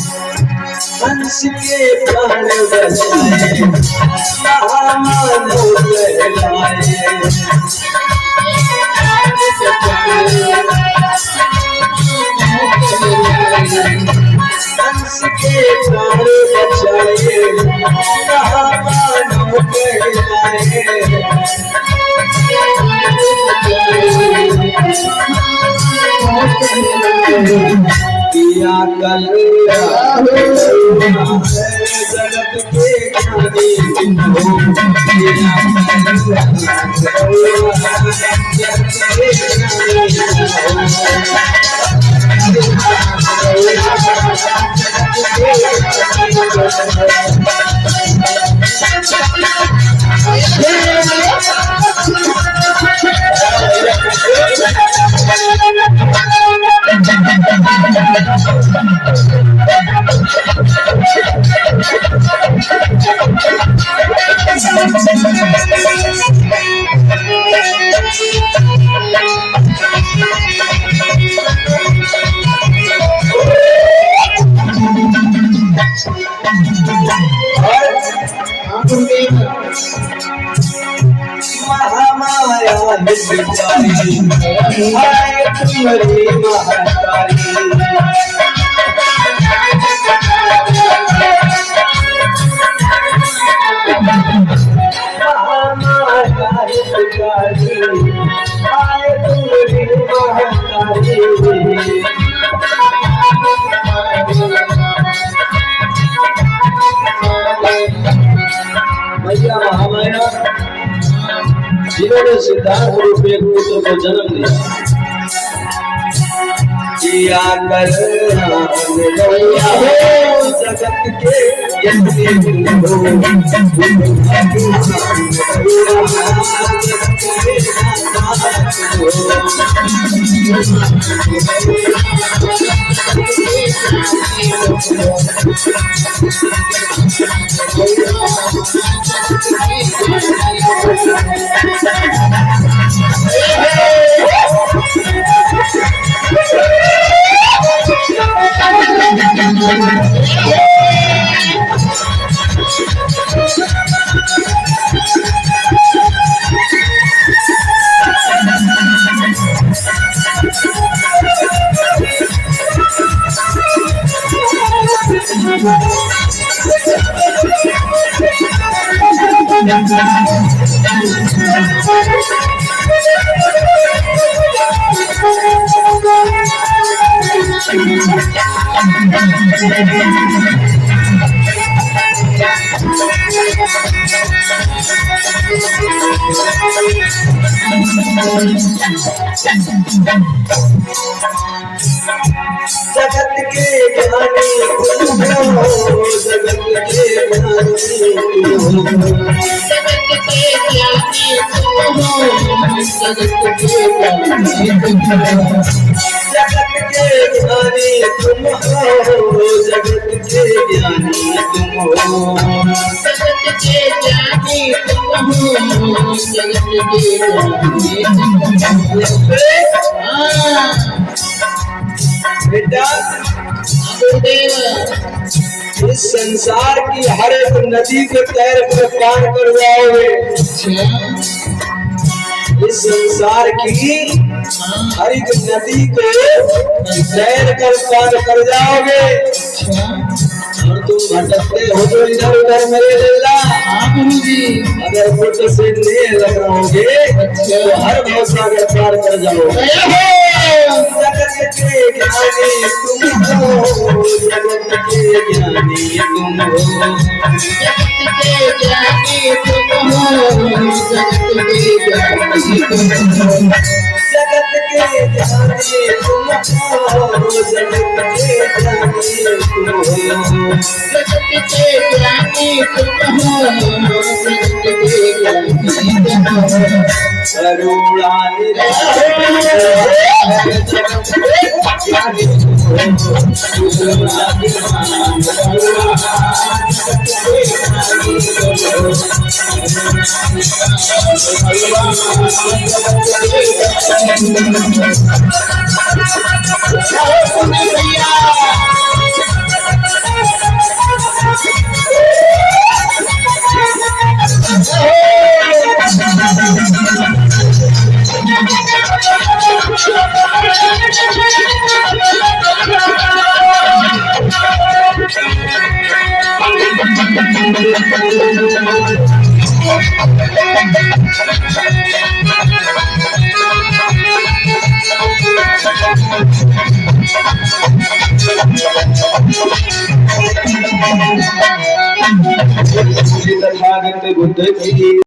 हंस के प्राण बचाए महामानव कहलाए हंस के प्राण बचाए महामानव कहलाए किया कल जगत के महामाया विचारी हाय तुम्हारी महाकाली महामाया विचारी हाय तुम्हारी महाकाली मैया महामाया जिन्होंने सिद्धार्थ रूप एक पुत्र को जन्म दिया किया कर गौरा हो जगत के यज्ञ हो जगत के ज्ञानी तुम हो जगत के ज्ञानी तुम हो जगत के ज्ञानी तुम हो जगत के ज्ञानी तुम हो जगत के ज्ञानी तुम हो जगत के ज्ञानी तुम हो जगत के ज्ञानी तुम हो जगत के ज्ञानी बेटा इस संसार की हर एक नदी को तैर कर पार कर जाओगे। इस संसार की हर एक नदी को तैर कर पार कर जाओगे। और तुम भटकते हो तो इधर उधर मेरे लीला अगर कुछ से नहीं लगाओगे तो हर भवसागर पार कर जाओगे। जगत के ज्ञानी तुम हो जगत के ज्ञानी तुम हो जगत के ज्ञानी तुम हो जगत के ज्ञानी तुम हो जगत के ज्ञानी तुम हो जगत के ज्ञानी तुम हो जगत के ज्ञानी तुम हो जगत के ज्ञानी तुम हो करुणानिधि तथागत बुद्ध की